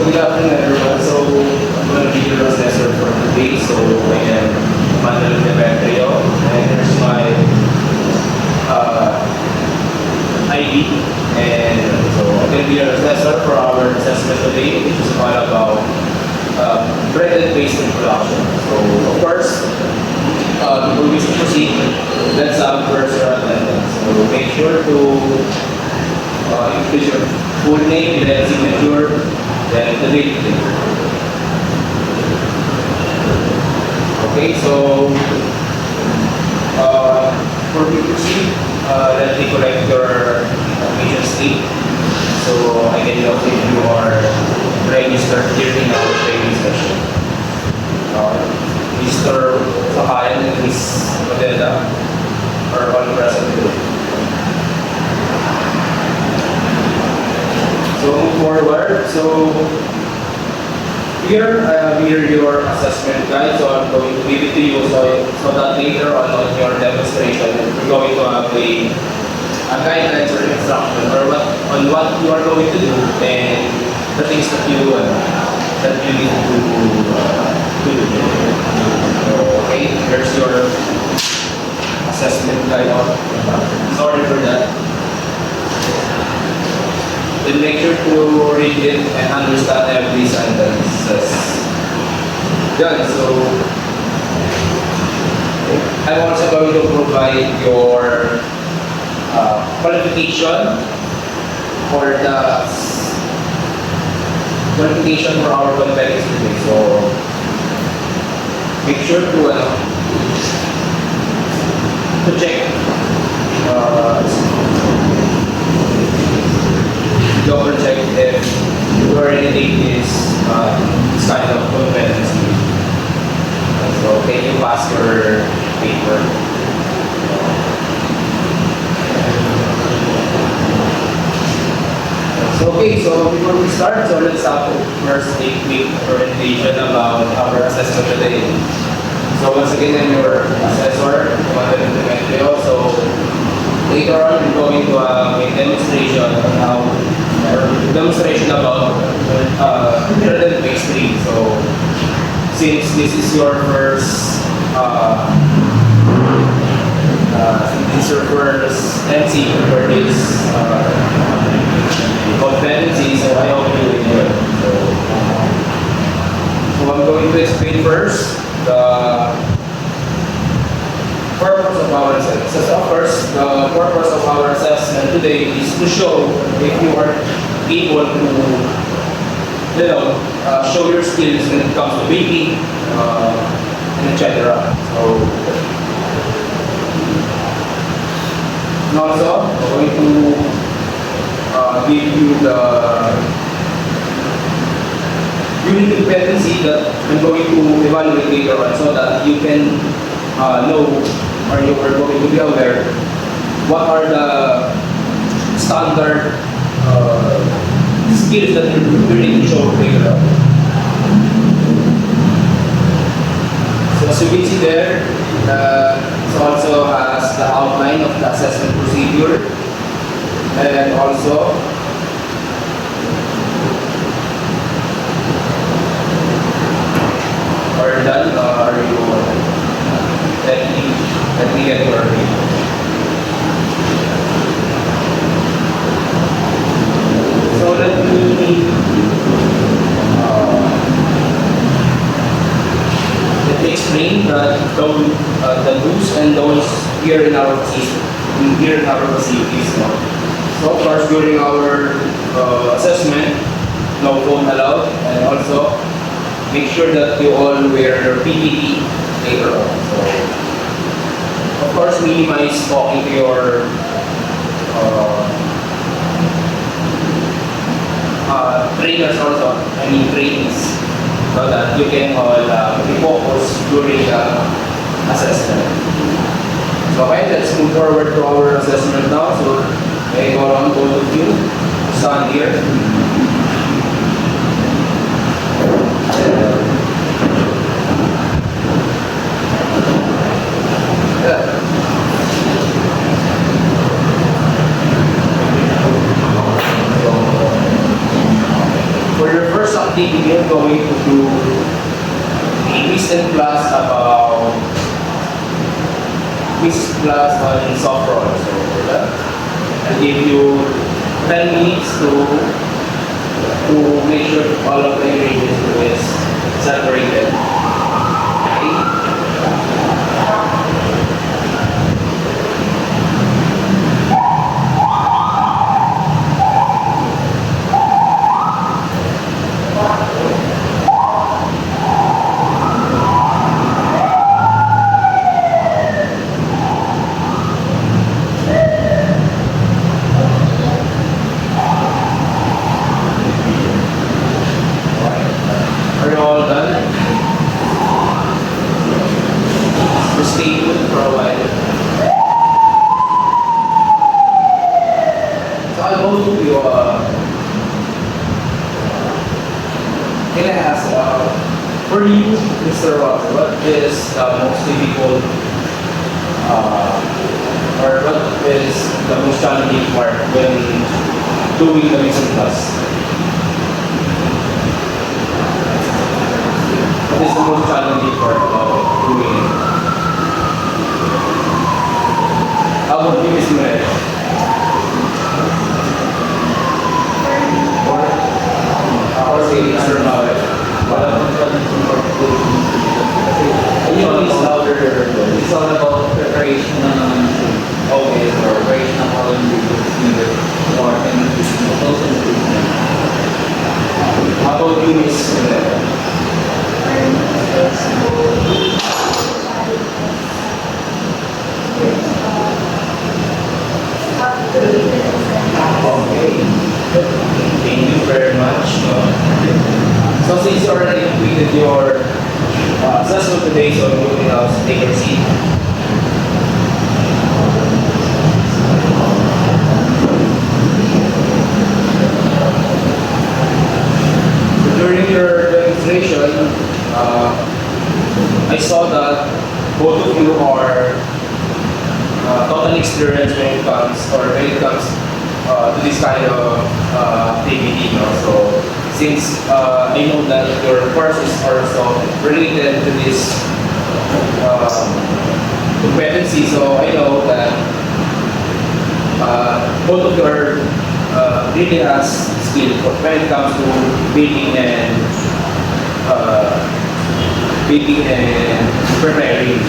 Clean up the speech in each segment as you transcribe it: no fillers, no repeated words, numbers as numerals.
good afternoon everyone. So I'm going to be your assessor for today. So I am Manuel Demetrio and here's my ID. And so I'm going to be your assessor for our assessment today, which is all about bread and pastry production. So of course, before we proceed, let's have first your attendance. So make sure to include your full name, then signature, then the date. Okay, so for me to proceed, let me correct your application state. So I can know if you are registered here in our training session. Mr. Sakayan and Ms. Modela are all present today. So move forward. So here I have here your assessment guide. So I'm going to give it to you so that later on your demonstration we're going to have a guidelines or instruction or what you are going to do and the things that you need to do. Okay, here's your assessment guide. Sorry for that. Then make sure to read it and understand every sentences. Done. So I'm also going to provide your qualification for our competitors today. So make sure to check double check if your anything is kind of competency. So can you pass your paper? So, okay, so before we start, so let's have first a quick presentation about our assessment today. So once again, I'm your assessor, Manuel Demetrio. So later on, we're going to have a demonstration on how demonstration about bread and pastry. So since this is your first MC for this competency, so I hope you enjoy it. So I'm going to explain first the purpose of our assessment. So first, the purpose of our assessment today is to show if you are able to, show your skills when it comes to baking, and etc. So, and also, I'm going to give you the unique competency that I'm going to evaluate later on so that you can know or you are going to be aware what are the standard skills that you need to show later on. So as you can see there, it also has the outline of the assessment procedure and also are done or are you let me get your name. So let me explain the do's and don'ts here in our facilities. So of course during our assessment, no phone allowed, and also make sure that you all wear your PPE later on. So of course minimize talking to your trainers also, trainees, so that you can all be focused during the assessment. So okay, let's move forward to our assessment now. So I go on both of you, stand here. For your first activity, you're going to do a recent class about quiz class on soft roll. So I'll give you 10 minutes to make sure all of the ingredients is separated. Okay? Are you all done? Just stay put for a while. So I'll go to you, can I ask, for you, Mr. Roger, what is the most difficult, or what is the most challenging part when doing the mixing class? What is the most challenging part about doing it? How about you, Ms. Miguel? Or say, Mr. Mawet? It's louder. It's all about preparation Okay, so preparation of all ingredients needed for any those ingredients. how about you, Ms. Miguel? Okay. Thank you very much. So since you already completed your assessment today, so you can now take your seat. So during your demonstration, I saw that both of you are totally experienced when it comes to this kind of activity. No? So since I know that your course is also related to this competency, so I know that both of you are really has skill when it comes to baking and preparing.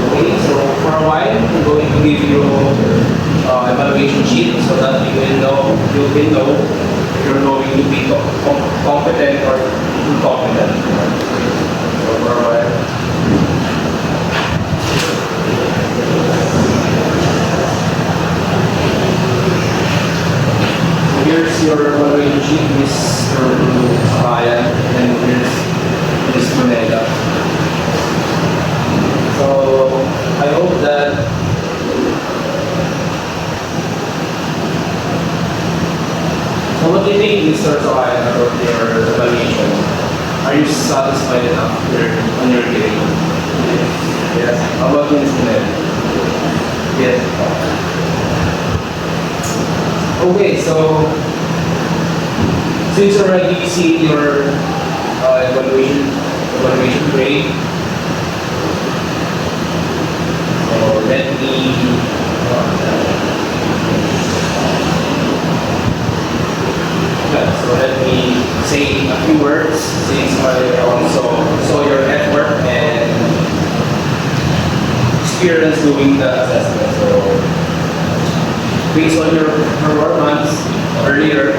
Okay, so for a while, I'm going to give you evaluation sheet so that you will know if you're going to be competent or incompetent. So for a while. So here's your evaluation sheet, Mr. Ryan, and here's Ms. Manela. So I hope that so what do you think, Mr. Ryan, about your evaluation? Are you satisfied enough on your grade? Yes. How about you, Ms. Manela? Yes. Okay, so since you already see your evaluation grade, so let me say a few words since I also saw your network and experience doing the assessment. So based on your performance earlier,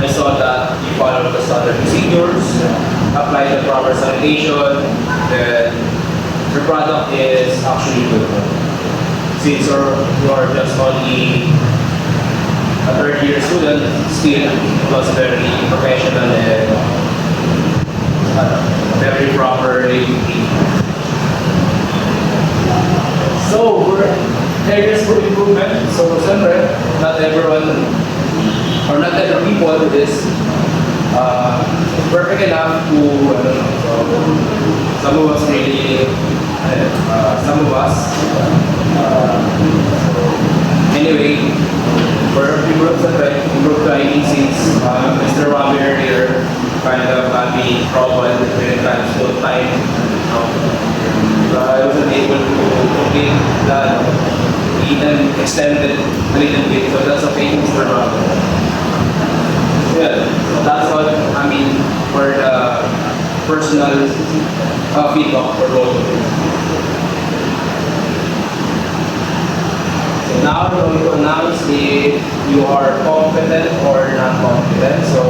I saw that you followed the standard procedures, applied the proper sanitation, then your product is actually good. Since you are just only a third year student, still it was very professional and very proper AUP. So we're areas for improvement. So siyempre, not everyone or not every people is perfect enough to some of us really, some of us, anyway, for improved driving since Mr. Wabi earlier kind of had me trouble when it comes to time. I wasn't able to complete that, even extended a little bit, so that's okay, Mr. Wabi. Yeah, so that's what I mean for the personal feedback for both of you. So now we're going to announce if you are confident or not confident. So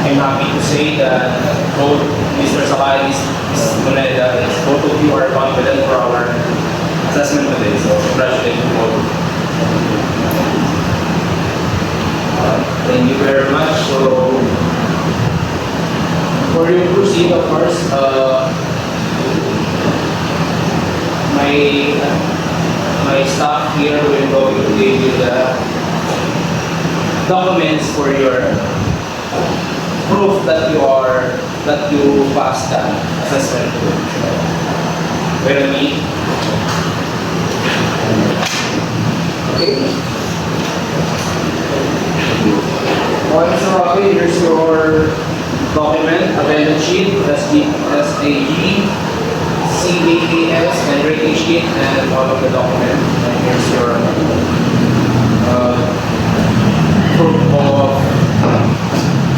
I'm happy to say that both Mr. Sakay and Ms. Moneda, both of you are confident for our assessment today. So congratulations both. Thank you very much. So before you proceed, of course, my staff here will go to give you the documents for your proof that you passed the assessment. Wait a minute. Okay. Once Rocky, here's your document, attendance sheet, SAG, CAAS, and rating sheet, and all of the documents. And here's your proof of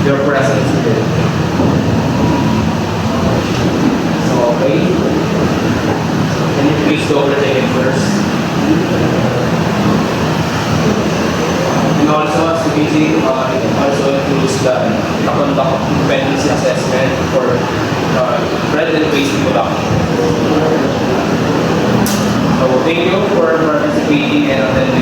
your presence today. So, okay. Can you please go overtake it first? And also, as you can see, it also includes the conduct dependency assessment for bread and pastry production. So, thank you for participating and attending